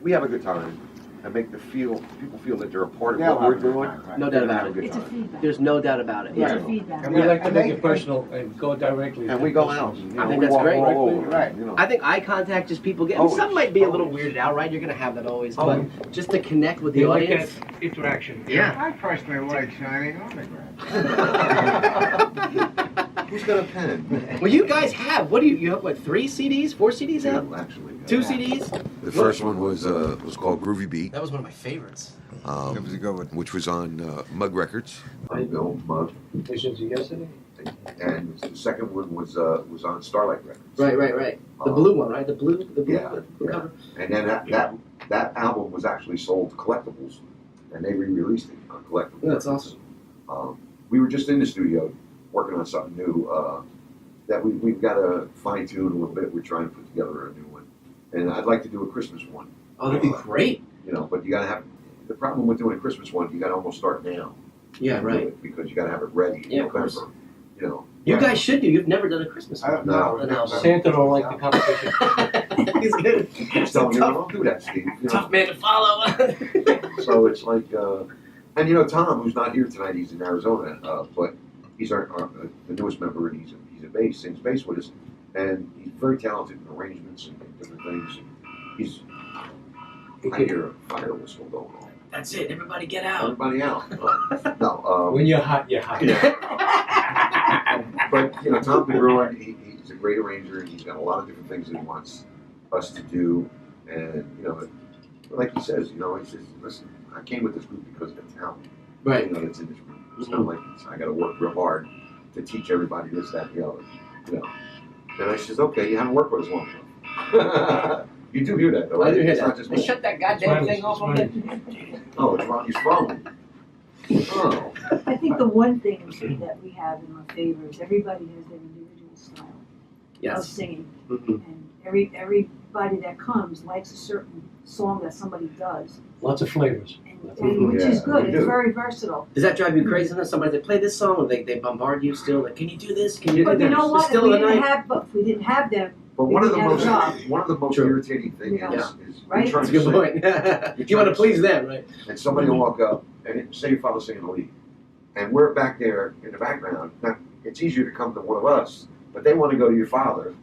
we have a good time and make people feel that they're a part of what we're doing. No doubt about it. It's a feedback. There's no doubt about it. It's a feedback. And we like to make it personal and go directly. And we go out. You know, I think we that's walk great. all over, Right. You know. I think eye contact, just people get. Always. Some might be a little Always. weirded out, right? You're gonna have that always, Always. but just to connect with the They like audience. that interaction. Yeah. I personally like shining autographs. Who's got a pen? Well, you guys have. What do you have? What, 3 CDs, 4 CDs out? Two, actually. 2 CDs? The first one was called Groovy Beat, That was one of my favorites. That was a good one. which was on Mug Records. I know Mug. Visions of yesterday. And the second one was on Starlight Records. Right. The blue one, right? The blue Yeah, cover. And then that album was actually sold to collectibles, and they re-released it on collectibles. Yeah, that's Records. We were just in the studio working on something new that we've got to fine tune a little bit. We're trying to put together a new one, and I'd like to do a Christmas one. Oh, that'd be great. You know, but you got to have the problem with doing a Christmas one. You got to almost start now. Yeah, to do right. it, because you got to have it ready in Yeah, of course. November. You know. You guys should do. You've never done a Christmas I one. don't know. No. Santa don't like the competition. He's good. Just telling you, don't do that, Steve. You know? Tough man to follow. So it's like, and you know, Tom, who's not here tonight, he's in Arizona, but he's the newest member, and he's a bass, sings bass with us, and he's very talented in arrangements and different things. I hear a fire whistle going on. That's it. Everybody get out. Everybody out. No, When you're hot, you're hot. yeah. But you know, Tom DeGruin, he's a great arranger, and he's got a lot of different things that he wants us to do, and you know, like he says, you know, he says, listen, I came with this group because of the talent. Right. You know, that's in this group. It's not like I got to work real hard to teach everybody this, that, and the other. You know. And I says, okay, you haven't worked with us long enough. You do hear that, though, I right? do hear It's that. not just They me. shut that goddamn thing off on it. Oh, it's Ronnie's phone. Oh. I think the one thing that we have in our favor is everybody has their individual style of Yes. singing. Mhm. And everybody that comes likes a certain song that somebody does, Lots of flavors. and which is Yeah, good. we It's do. very versatile. Does that drive you crazy? Sometimes somebody they play this song, or they bombard you still? Like, can you do this? Can you do But that? you know It's what? Still If of the night. we didn't have them, But We one of the didn't have most True. irritating things Yeah. is Right? you're trying That's a to good sing, point. You want to please them, right? and somebody will walk up and say your father's singing the lead, and we're back there in the background. Now, it's easier to come to one of us, but they want to go to your father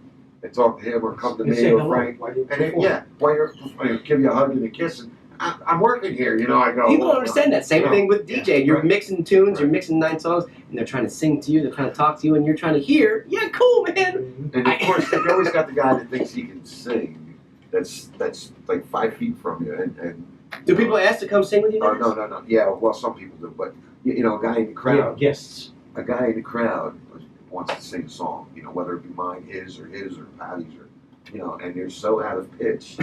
and talk to him, or come to And me say or hello. Frank, Why do you and then, perform? yeah, while you're give you a hug and a kiss, and I'm working here, you know. I go. People don't understand that. Same No. thing with DJ. You're Right. mixing tunes, you're Right. mixing 9 songs, and they're trying to sing to you, they're trying to talk to you, and you're trying to hear, yeah, cool, man. And of course, you always got the guy that thinks he can sing. That's like 5 feet from you, and Do people ask to come sing with you oh guys? no. Yeah, well, some people do, but you know, a guy in the Yeah, crowd, guests. a guy in the crowd wants to sing a song, you know, whether it be mine, his, or Patty's, or you know, and they're so out of pitch,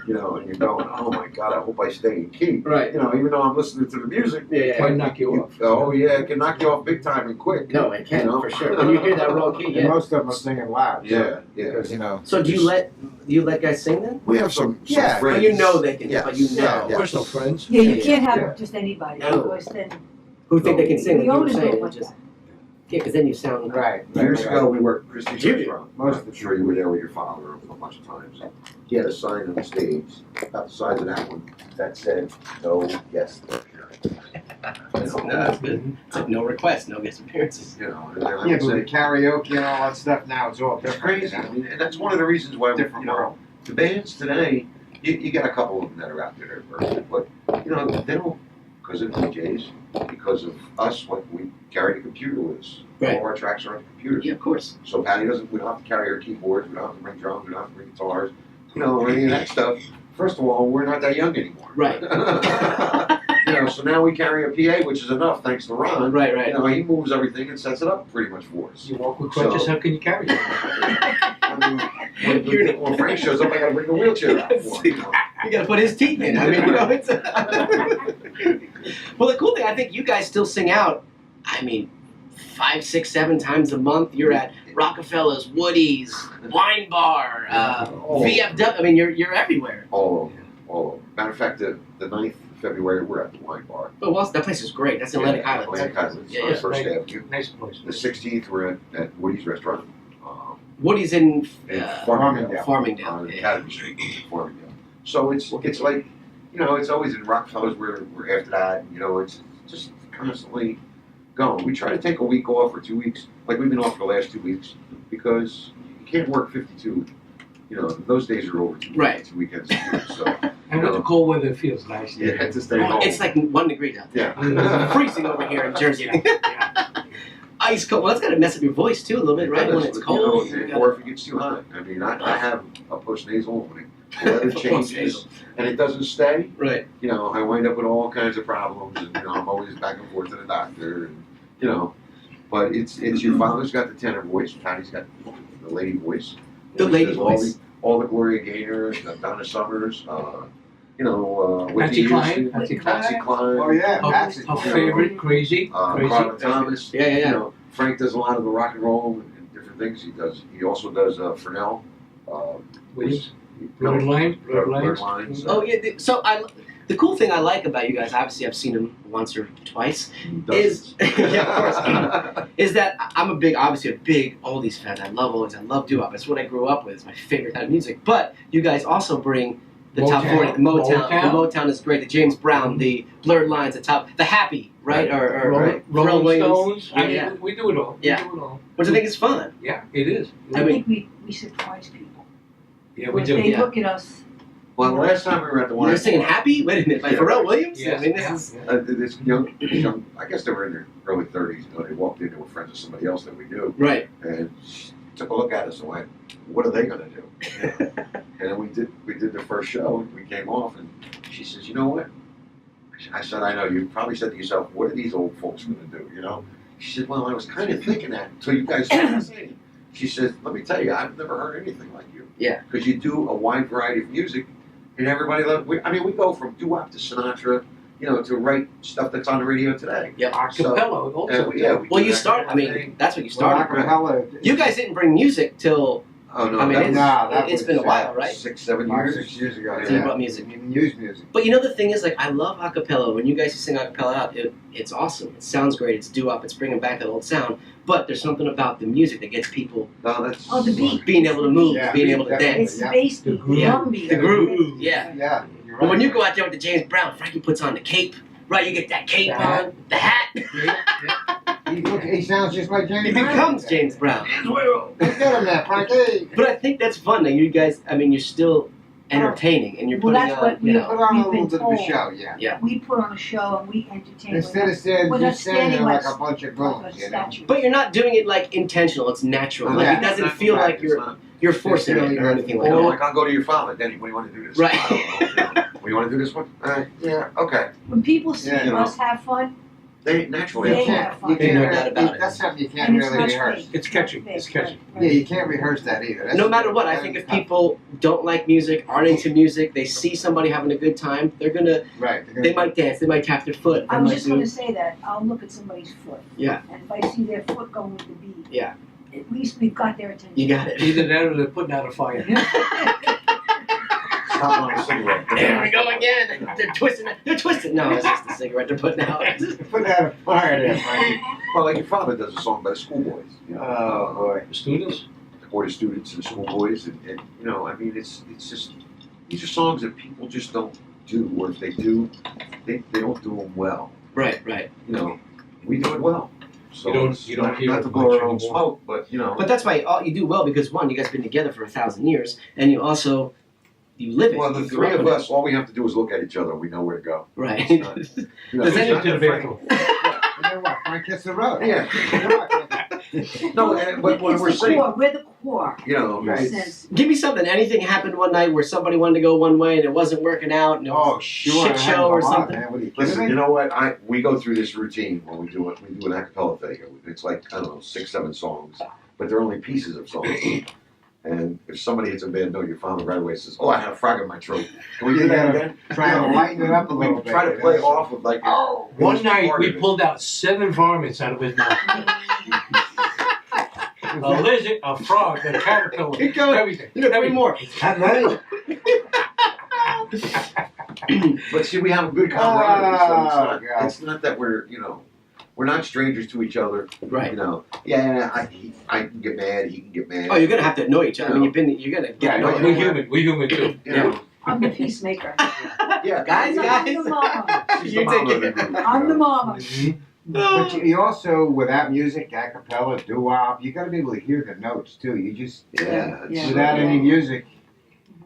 you know, and you're going, oh my God, I hope I stay in key, Right. you know, even though I'm listening to the music. Yeah. Might knock you off. Oh yeah, it can knock you off big time and quick. No, it can, You know? for sure. When you hear that raw key, And yeah. most of them are singing loud. Yeah. Because, you know. So do you let guys sing then? We have some Yeah. friends. But you know they can, Yes. but you know. Yeah, yeah. Personal friends. yeah, you Yeah, can't have yeah. just anybody, No. because then Who think they can sing, like the you were owners saying. don't want Just, that. yeah, because then you sound... Right. Years ago, we worked at Christie's Did you? restaurant. Most I'm sure you were there with your father a bunch of times. He had a sign on the stage, about the size of that one, that said, "No guest appearance." That's good. It's like no request, no guest appearances. You know, and then I Yeah, would but say, the karaoke and all that stuff now, it's all it's different. crazy. You I know? mean, and that's one of the reasons why, Different you know, world. the bands today, you got a couple of them that are out there that are perfect, but, you know, they don't, because of DJs, because of us, what we carry the computer with us. Right. All our tracks are on the computers. Yeah, of course. So Patty we don't have to carry our keyboards, we don't have to bring drums, we don't have to bring guitars, you know, or any of that stuff. First of all, we're not that young anymore. Right. You know, so now we carry a PA, which is enough, thanks to Ron. Right. You know, he moves everything and sets it up pretty much for us. You walk with crutches, So- how can you carry it? I mean, when Frank shows up, I gotta bring the wheelchair out for him. You know? You gotta put his teeth in. I mean, you know, it's... Well, the cool thing, I think you guys still sing out, I mean, 5, 6, 7 times a month. You're at Rockefeller's, Woody's, Wine Bar, VFW. I mean, you're everywhere. All over. Matter of fact, the 9th of February, we're at the Wine Bar. But well, that place is great. That's in Atlantic Highlands. Atlantic Highlands, Yeah, on yeah. First Avenue. Nice place. The 16th, we're at Woody's Restaurant. Woody's in In Farmingdale. Farmingdale. On Yeah. Academy Street, Farmingdale. So it's like, you know, it's always in Rockefellers we're after that. You know, it's just constantly going. We try to take a week off or 2 weeks. Like we've been off for the last 2 weeks because you can't work 52. You know, those days are over. Right. 2 weekends a year. So And with the cold weather, it feels nice. yeah, to stay home. It's like 1 degree out there. Yeah. Freezing over here in Jersey. Yeah. Ice cold. Well, that's gotta mess up your voice too a little bit, right? When it's cold. You know, or if it gets too hot. I mean, I have a post-nasal opening. The weather changes and it doesn't stay. Right. You know, I wind up with all kinds of problems, and you know, I'm always back and forth to the doctor, and you know, but it's your father's got the tenor voice, Patty's got the lady voice. The lady There's voice. All the Gloria Gaynor, Donna Summers, you know, Patsy Whitney Cline. Houston, Patsy Patsy Cline. Cline. Oh yeah, Her, that's her favorite, Crazy. Carla Thomas. Yeah, yeah, yeah. You know, Frank does a lot of the rock and roll and different things. He also does Fresnel. Williams. Blurred Blurred Lines. Oh yeah. So the cool thing I like about you guys, obviously I've seen him once or twice, is is that I'm obviously a big oldies fan. I love oldies. I love doo wop. It's what I grew up with. It's my favorite kind of music. But you guys also bring the top 40, the Motown. The Motown is great. The James Brown, the Blurred Lines, the Happy, right? Or Rolling Pharrell Williams. Stones. I mean, Yeah. we do it all. We Yeah. do it all. Which I think is fun. Yeah, it is. I I mean- think we surprise people. Yeah, we When do. They yeah. look at us. Well, the last time we were at the one, You're singing Happy? Wait a minute, by Yeah. Pharrell Williams? Yes, I mean, this yeah, is. yeah. this young, I guess they were in their early 30s. You know, they walked in, they were friends with somebody else that we knew, Right. and she took a look at us and went, "What are they going to do?" You know? And then we did the first show, and we came off, and she says, "You know what?" I said, "I know." You probably said to yourself, "What are these old folks going to do?" You know? She said, "Well, I was kind of thinking that until you guys started singing." She said, "Let me tell you, I've never heard anything like you." Yeah. Because you do a wide variety of music, and everybody loves. I mean, we go from doo wop to Sinatra, you know, to write stuff that's on the radio today. Yep. Acapella also. Yeah, Well, do you that started. I kind of mean, thing. that's what you Well, started. acapella. You guys didn't bring music till. Oh no, I mean, that it's, was it's been a while, right? 6-7 5, years. 6 years ago. So you Yeah. brought music. Didn't even use music. But you know the thing is, like, I love acapella. When you guys sing acapella out, it's awesome. It sounds great. It's doo wop. It's bringing back that old sound. But there's something about the music that gets people No, that's Oh, the beat. being able to move, Yeah, being able to definitely. dance. It's the Yeah. bass The beat, groove. the Yeah. drum beat. The groove, yeah. Yeah, you're right. But when you go out there with the James Brown, Frankie puts on the cape, right? You get that cape The hat. on, the hat. He sounds just like James He Brown. becomes James Brown. Look at him there, Frankie. But I think that's fun that you guys, I mean, you're still entertaining and you're Well, putting that's on, what you we- know. Put on a We've little been bit of a told. show, yeah. We put on a show and we entertain. Instead of standing, we're not just standing there standing like a bunch of like goons, a you know? statue. But you're not doing it like intentional, it's natural. Like Yeah. it doesn't feel like you're forcing it or anything like You know, that. like I'll go to your father, Denny. What do you want to do this? Right. I don't know, you know. Well, you want to do this one? Yeah. Okay. When people see Yeah, you know. us have fun, They naturally They have fun. have fun. You Ain't no can't, doubt about it. that's something you can't and it's really not rehearse. fake. It's catchy. not fake, It's catchy. right. Yeah, you can't rehearse that either. That's No matter what, I think if people don't like music, aren't into music, they see somebody having a good time, they're gonna, Right. they might dance, they might tap their foot. They I was might just do, gonna say that, I'll look at somebody's foot. Yeah. And if I see their foot going with the beat. Yeah. At least we've got their attention. you got it. Either that or they're putting out a fire. Stop on a cigarette. There we go again. They're twisting it. They're twisting. No, it's just a cigarette they're putting out. Put out a fire there, Frankie. Well, like your father does a song by the schoolboys. You know, Oh, boy. The students? or the students and schoolboys, and you know, I mean, it's just these are songs that people just don't do, or if they do, they don't do them well. Right, right. You know, we do it well. So You don't- it's you don't not, hear not it to much blow our own anymore. smoke, but you know. But that's why you do well because one, you guys been together for 1,000 years, and you also you live it. Well, the You three grew up of with it. us, all we have to do is look at each other, and we know where to go. Right. It's not- You know, Does it's any- not To the that bathroom. You know what? Frank hits the road. Yeah. No, and when It's we're the saying, core, we're the core. you know, In a it's, sense. Give me something. Anything happened one night where somebody wanted to go one way and it wasn't working out, and it was Oh, sure. shit show or something. Man. What are you listen, kidding you me? know what? We go through this routine when we do it. We do an acapella thing. It's like, I don't know, 6, 7 songs, but they're only pieces of songs. And if somebody hits a bad note, your father right away says, "Oh, I had a frog in my throat. Can we do that again?" Trying to lighten it up a little We bit. try to play off with like, Oh. One night part we of it. pulled out 7 varmints out of his mouth. A lizard, a frog, a caterpillar, Keep going. everything. You got 3 more. Not many. But see, we have a good camaraderie. So Oh, God. it's not that we're, you know, we're not strangers to each other. Right. You know, yeah, I can get mad. He can get mad. Oh, you're gonna have to annoy each other. I mean, you're gonna get Yeah, annoyed. We're human. We're human too. You know, I'm the peacemaker. Yeah, Guys, I'm the mama. She's You the mama take of the it. group, I'm the you know. mama. But you also, without music, a cappella, doo wop, you got to be able to hear the notes too. You just Yeah. Yeah. without any music,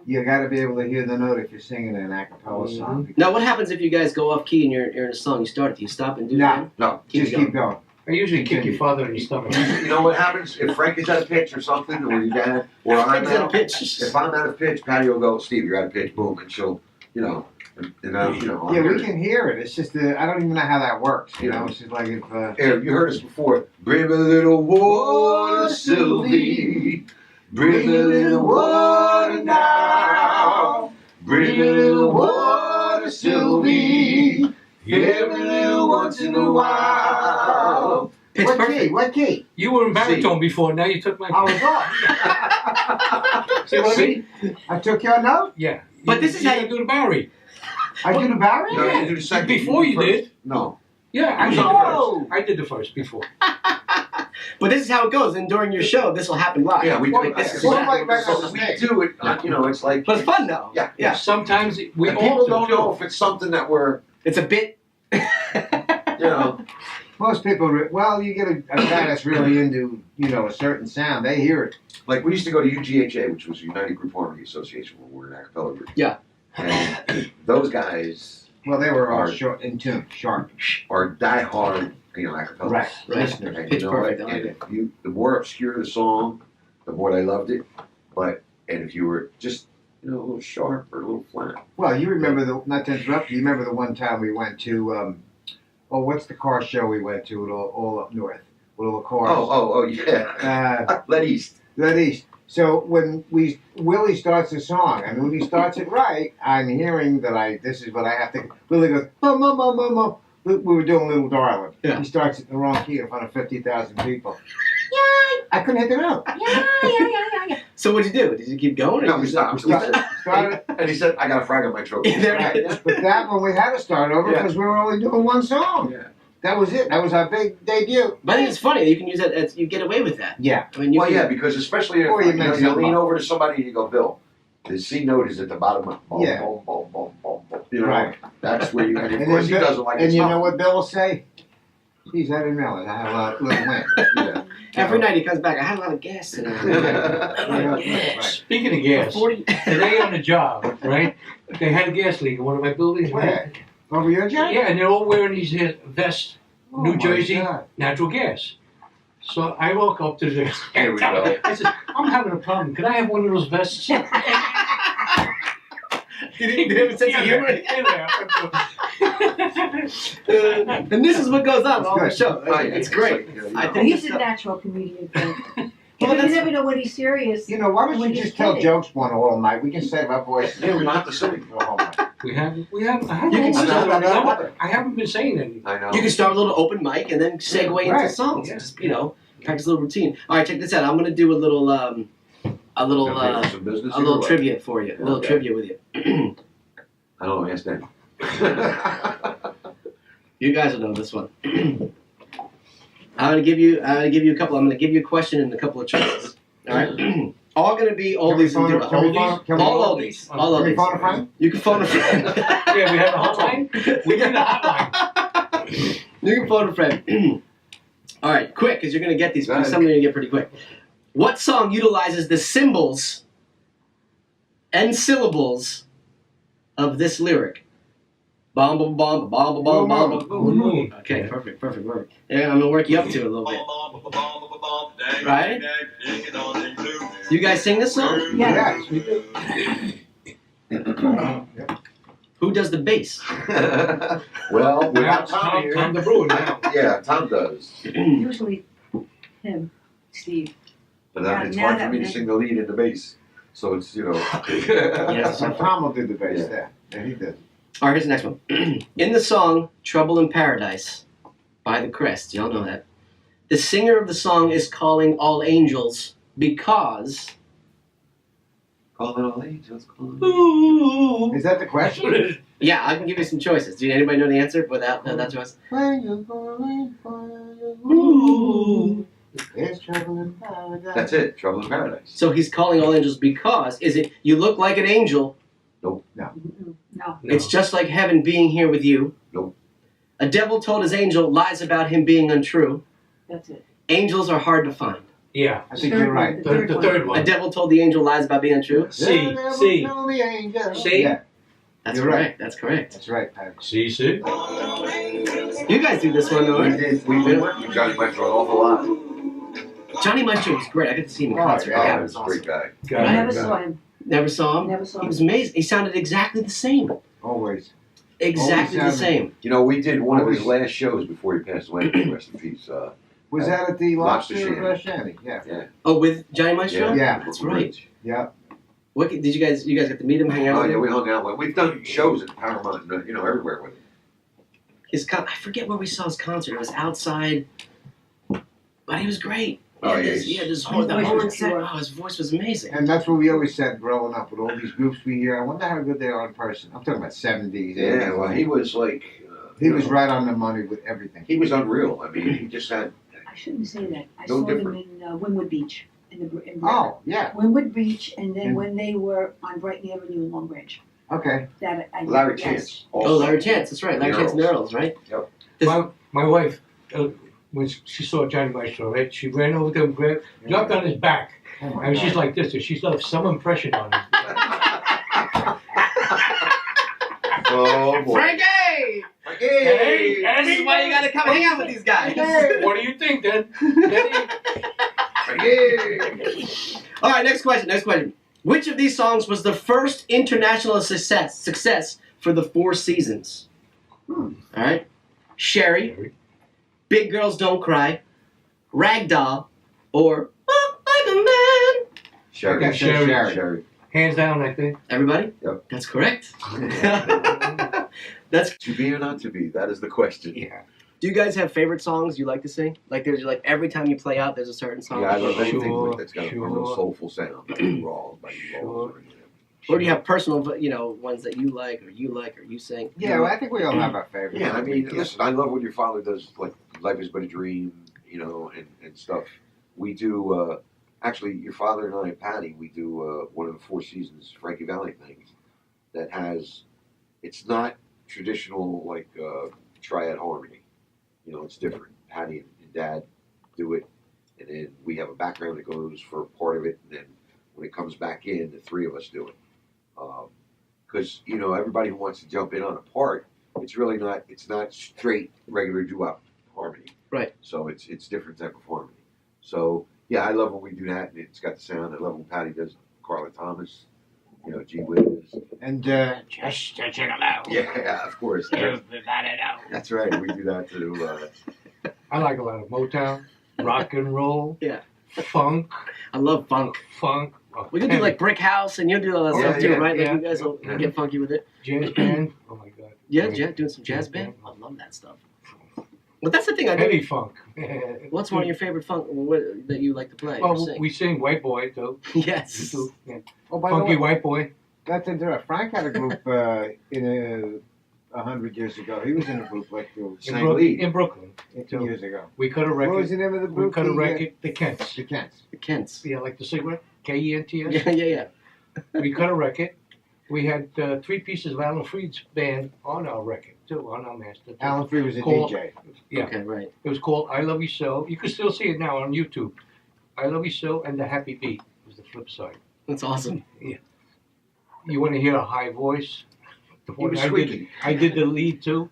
you got to be able to hear the note if you're singing an a cappella song. Now, what happens if you guys go off key and you're in a song? You start it. Do you stop and do it No. again? No. Just keep going. I usually kick your father in the stomach. You know what happens if Frank is out of pitch or something, or your dad, or I'm Frank's out of out. pitch. If I'm out of pitch, Patty will go, Steve, you're out of pitch, boom, and she'll, and I, I'll Yeah, hear we it. can hear it. It's just I don't even know how that works. You know, it's just like if. Here, you heard us before. Bring me a little water, Sylvie. Bring me a little water now. Bring me a little water, Sylvie. Every little once in a while. Pitch What key? perfect. What key? You were in baritone before, now you took my I was off. See what I mean? I took your note. Yeah. But this is how you do the Barry. I did a barry. No, you do the second. Before you first. did. No. Yeah, I did the No. first. I did the first before. But this is how it goes. And during your show, this will happen live. Yeah, we do it. This is Well, exactly- like right on the We stage. do it, it's like. But it's fun though. Yeah. Yeah. Sometimes we And people alter don't too. know if it's something that we're, It's a bit. Most people, well, you get a guy that's really into, a certain sound. They hear it. like we used to go to UGHA, which was United Group Harmony Association, where we're an a cappella group. Yeah. And those guys Well, they were all Right. short in tune, sharp. are diehard, a cappella. Right. Right. And Pitch you know perfect, what? I like And the more obscure the song, the more they loved it. And if you were just, a little sharp or a little flat. Well, you remember not to interrupt you remember the one time we went to, what's the car show we went to all up north? With all the cars. Oh, yeah. Let East. That East. So when Willie starts a song, and when he starts it right, I'm hearing that this is what I have to. Willie goes, "Mom, mom, mom, mom, mom." We were doing Little Darling. Yeah. He starts it in the wrong key in front of 50,000 people. I couldn't hit the note. So what'd you do? Did you keep going? Or No, you we just- stopped. Started, And he said, I got a frag on my throat. There it right. is. But that one we had to start over Yeah. because we were only doing one song. Yeah. That was it. That was our big debut. But I think it's funny. You can use that. You get away with that. Yeah. I mean, you Well, can, yeah, because especially if Or you mix you them lean up. over to somebody and you go, Bill, the C note is at the bottom of boom, Yeah. boom, boom, boom, boom, boom. You know, Right. that's where you, and of And course then he Bill- doesn't like And it. you know what Bill will say? Geez, I didn't realize I had a little wind. Yeah. every night he comes back. I had a lot of gas tonight. Right. Speaking of gas, 40. today on the job, right? They had a gas leak in one of my buildings. Where? Over your job? Yeah, and they're all wearing these vests, Oh, New my Jersey, God. natural gas. So I walk up to the. Here we go. I said, I'm having a problem. Can I have one of those vests? Did he have a sense of humor? And this is what goes on all the Good. show. Oh, yeah, It's great. like, you know, I Well, think he's it's a natural comedian. Well, You that's- never know when he's serious. You know, why don't When you he's just tell kidding. jokes one all night? We can save our voices. Yeah, we don't have to sing. for the whole night. I haven't You can been start saying- on that. I haven't been saying anything. I know. You can start a little open mic and then segue into Right. songs. Yeah. Just practice a little routine. All right, check this out. I'm gonna do a little Okay, some business a little here, trivia for you. A little Okay. trivia with you. I don't know, ask Dan. You guys will know this one. I'm gonna give you a couple. I'm gonna give you a question and a couple of choices. All right. All gonna be oldies and do Can we phone- can we- all oldies. All Can we phone a oldies. friend? You can phone a friend. Yeah, we have a hotline. We need a hotline. You can phone a friend. All right, quick, because you're gonna get these. Go ahead. Some you're gonna get pretty quick. What song utilizes the symbols and syllables of this lyric? Bomb, bomb, bomb, bomb, bomb, bomb, bomb. Blue Moon. Okay, perfect. Work. Yeah, I'm gonna work you up to it a little bit. Right? You guys sing this song? Yeah. Yes, we do. Who does the bass? Well, we Now, have Tom Tom here. the Brewer now. Yeah, Tom does. Usually him, Steve. But Yeah, it's now hard for that me to makes- sing the lead in the bass. So it's, Yes. So Tom will do the bass Yeah. there. Yeah, he does. All right, here's the next one. In the song "Trouble in Paradise" by the Crests, y'all know that. The singer of the song is calling all angels because. Call it all angels, call it. Is that the question? Yeah, I can give you some choices. Do anybody know the answer without that choice? When you're falling for you, there's trouble in paradise. That's it, Trouble in Paradise. So he's calling all angels because is it you look like an angel, No. It's just like heaven being here with you. Nope. A devil told his angel lies about him being untrue. That's it. Angels are hard to find. Yeah. I think you're right. The third A one. devil told the angel lies about being untrue. See. See. See? That's You're correct. right. That's correct. That's right, Pat. See. You guys do this one, though, We right? did. We worked with Johnny Maestro an awful lot. Johnny Maestro was great. I got to see him in Oh, concert. yeah, Yeah, He's a great guy. I never saw him. Never saw him. Never saw He him. was amazing. He sounded exactly the same. Always. Exactly the Always same. You know, we did one of his Always. last shows before he passed away. Rest in peace. Was that at the Lobster Lobster Shanty. Shanty? Yeah. Yeah. Oh, with Johnny Maestro? Yeah. That's right. Yeah. What did you guys get to meet him, hang out Oh with yeah, him? we hung out with. We've done shows at Paramount, everywhere with him. I forget where we saw his concert. It was outside, but he was great. Oh, He had yeah, this- he's- he had this His horn, the voice horn was set. pure. Oh, his voice was amazing. And that's what we always said growing up with all these groups we hear. I wonder how good they are in person. I'm talking about 70s, 80s. Yeah, well, he was like. He was right on the money with everything. He was unreal. I mean, he just had. I shouldn't say that. I No saw different. them in Wynwood Beach. In Brooklyn. Oh, yeah. Wynwood Beach, and then And- when they were on Brighton Avenue in Long Branch. Okay. That I Larry yes. Chance. Oh, Also. Larry Chance. That's right. Larry The Chance and Earls. Earls, right? Yep. My wife, when she saw Johnny Maestro, right, she ran over to him, jumped on his back, Oh my and she's God. like this, and she's left some impression on him. Oh boy. Frankie! Hey! This is why you gotta come hang out with these guys. What do you think, then? Hey! All right, next question. Which of these songs was the first international success for the Four Seasons? All right. Sherry, Big Girls Don't Cry, Ragdoll, or Walk Like a Man? Sherry. Okay, Sherry. Sherry. Hands down, I think. Everybody? Yep. That's correct. That's. To be or not to be? That is the question. Yeah. Do you guys have favorite songs you like to sing? Like there's like every time you play out, there's a certain song. Yeah, I love anything Sure, that's got a sure. real soulful sound. Like raw, like Sure. raw. Or do you have personal, ones that you like or you sing? Yeah, well, I think we all have our favorites. Yeah, I mean, listen, I love when your father does like Life Is But a Dream, and stuff. We do, actually, your father and I and Patty, we do one of the Four Seasons Frankie Valli things that has, it's not traditional like triad harmony. It's different. Patty and Dad do it, and then we have a background that goes for part of it, and then when it comes back in, the three of us do it. Because everybody who wants to jump in on a part, it's not straight regular doo-wop harmony. Right. So it's different type of harmony. So yeah, I love when we do that, and it's got the sound. I love when Patty does Carla Thomas, Gee Whiz. And Just to check it out. Yeah, of course. That's right. We do that too. I like a lot of Motown, rock and roll, Yeah. funk. I love funk. We can do like Brick House, and you'll do all that Oh, stuff too, yeah, right? Like yeah. you guys will get funky with it. Jazz band. Oh my God. Yeah, doing some jazz band. I love that stuff. But that's the thing I Heavy do. funk. What's one of your favorite funk that you like to play or Well, sing? we sing White Boy too. Yes. Yeah. oh, by the Funky way, White Boy. that's interesting. Frank had a group in 100 years ago. He was in a group like Sang lead. In Brooklyn. 18 years ago. We cut a What was record. the name of the We group? cut a The, record. The Kents. The Kents. The Kents. Yeah, like the cigarette. K-E-N-T-S. Yeah. We cut a record. We had 3 pieces of Alan Freed's band on our record too, on our master. Alan Freed was a Call- DJ. Yeah. Okay, right. It was called I Love You So. You can still see it now on YouTube. I Love You So and The Happy Beat was the flip side. That's awesome. You want to hear a high voice? The He was one squeaky. I did the lead too.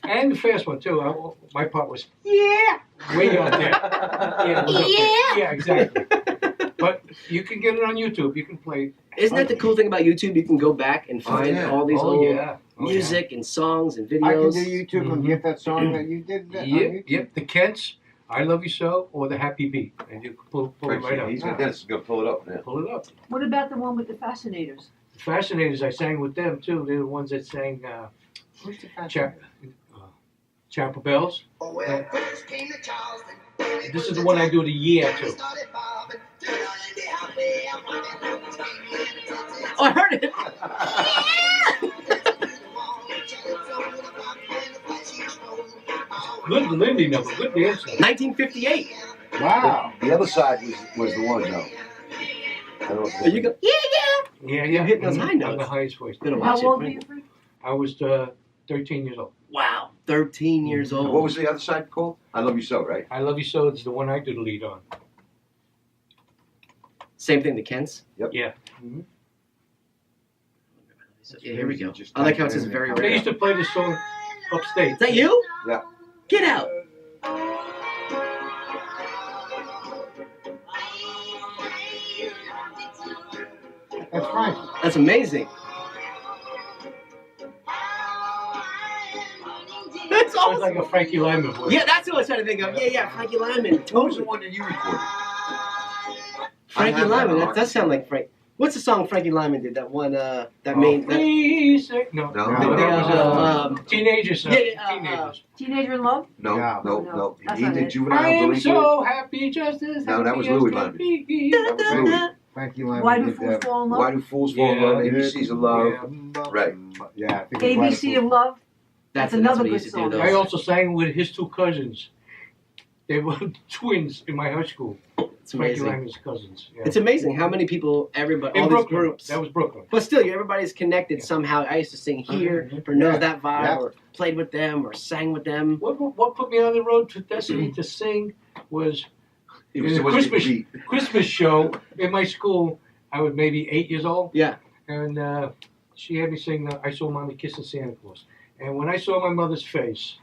And the fast one too. My part was, yeah, way up there. Yeah, it was up there. Yeah, exactly. But you can get it on YouTube. You can play. Isn't that the cool thing about YouTube? You can go back and find yeah. all these old yeah. music and songs and I can videos. do YouTube and get that song that you did on Yep, YouTube. yep. The Kents, I Love You So, or The Happy Beat. And you can pull it right up. He's Dennis is gonna pull it up now. Pull it up. What about the one with the Fascinators? The Fascinators, I sang with them too. They're the ones that sang Who's the Chapel Bells. This is the one I do the year too. Oh, I heard it. Good Lindy number, good dance. 1958. Wow. The other side was the one though. I don't know if There you go. Yeah. Yeah, You're hitting those high On notes. the highest voice. Better How watch old it. were you, Fred? I was 13 years old. Wow, 13 years old. What was the other side called? I Love You So, right? I Love You So is the one I did the lead on. Same thing, the Kents. Yeah. So, yeah, here we go. Just I like how it type it says in very there. They rare. used to play this song upstate. Is that you? Yeah. Get out. That's Frankie. That's amazing. That's Sounds awesome. like a Frankie Lyman voice. Yeah, that's what I was trying to think of. Yeah, Frankie Lyman. What was the Totally. one that you recorded? Frankie I have Lyman. that That does sound like Frank. What's the song Frankie Lyman did? That one, that Oh, main. That, please say no. No, No, no, that was, um, teenagers. yeah, Teenagers. Teenager in Love? no, Yeah. no. That's He not did it. Juvenile I'm Delinquent. so happy, just as No, that was happy Louis as Lyman. can be. That was Louis. Frankie Lyman Why Do did Fools Fall in Love? Why Do Fools Fall in Love? Yeah. ABC's of Love. Right. Yeah, I think it was Why Do ABC Fools- of Love? that's another what he good used to do. song. Those. I also sang with his two cousins. They were twins in my high school. It's Frankie amazing. Lyman's cousins. Yeah. It's amazing how many people, everybody, In all Brooklyn. these groups. That was Brooklyn. But still, everybody's connected somehow. I used to sing here, or know Yeah. that vibe, Yeah. or played with them, or sang with them. What put me on the road to Destiny to sing was It in the was Christmas beat. Christmas show in my school. I was maybe 8 years old. Yeah. And she had me sing I Saw Mommy Kissing Santa Claus. And when I saw my mother's face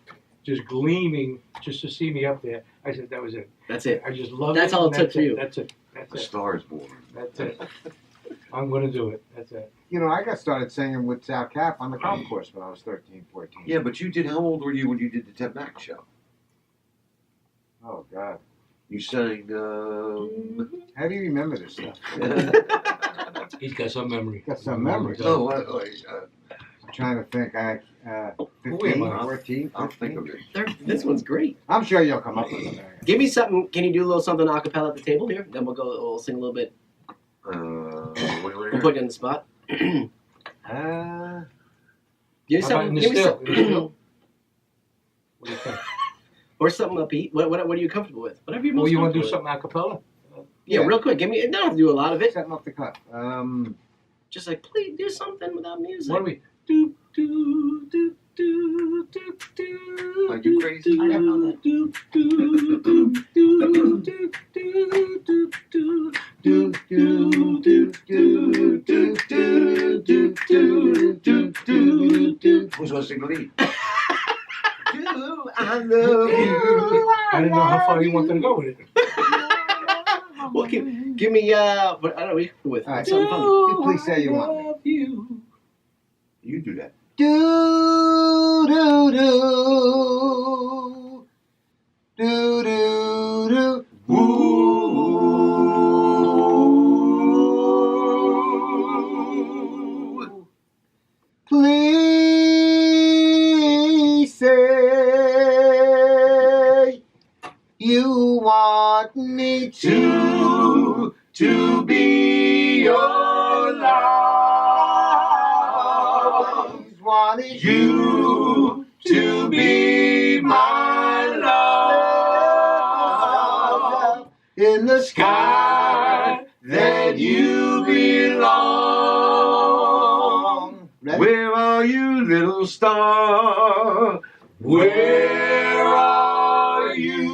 just gleaming just to see me up there, I said, that was it. That's it. I just loved That's it. all it and took for you. That's it. A That's it. Star is Born. That's it. I'm going to do it. That's it. You know, I got started singing with Sal Cap on the golf course when I was 13, 14. Yeah, but you did. How old were you when you did the Ted Mack show? Oh, God. You sang. How do you remember this stuff? He's got some memory. Got some memory. Oh, I'm trying to think. 15, Who am I? 14, I'll think 15. of it. This one's great. I'm sure you'll come up with it. Give me something. Can you do a little something a cappella at the table here? Then we'll go. We'll sing a little bit. What do you We'll put you on the spot. Give me How about something. in the Give me still? In the something. still? What do you think? Or something upbeat. What are you comfortable with? Whatever you're most Well, you want to comfortable do something a cappella? with. Yeah, Yeah. real quick. Give me. Don't have to do a lot of it. Setting off the cut. Just like, please do something without music. What do we do? Do do do do do. Are you crazy? I don't know that. Do do do do do do do do Who's going to sing the lead? Do I love you? I didn't know how far you wanted to go with it. Well, give me. What I don't know. What you with? All right. Something fun. Please say you want me. Love you. You do that. Do do do do do do. Ooh. Please say you want me To be your love. wanted You to be my love. in the Sky that you belong. Ready? Where are you, little star? Where are you?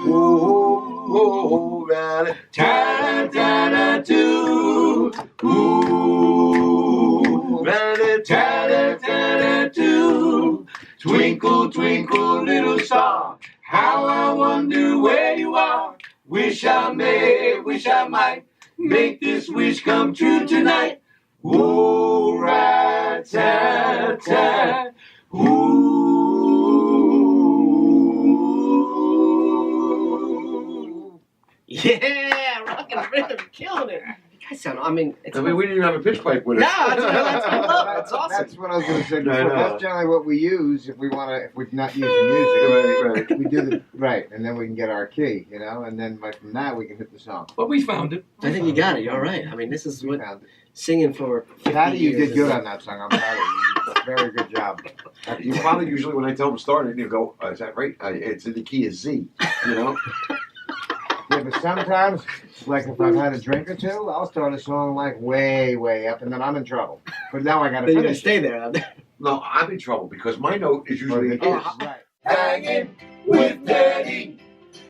Oh, rat-a-tat-tat-tat-too. Ooh, rat-a-tat-tat-tat-too. Twinkle, twinkle, little star, how I wonder where you are. Wish I may, wish I might make this wish come true tonight. Ooh, rat-tat-tat, ooh. Yeah, rocking the rhythm, killing it. You guys sound. I mean, it's. I mean, we didn't even have a pitch pipe with it. No, that's I love it. It's awesome. That's what I was going to say I before. know. That's generally what we use if we want to. If we're not using music, Right. we do the right, and then we can get our key, you know, and then from that we can hit the song. But we found it. I think you got it. You're all right. I mean, this is We what found it. singing for 50 Patty, you years did good is. on that song. I'm proud of you. Very good job. Your father usually, when I tell him to start it, he'll go, "Is that right? It's in the key of Z," you know. Yeah, but sometimes, like if I've had a drink or two, I'll start a song like way, way up, and then I'm in trouble. But now I gotta Then you're gonna finish. stay there. No, I'm in trouble because my note is usually Right.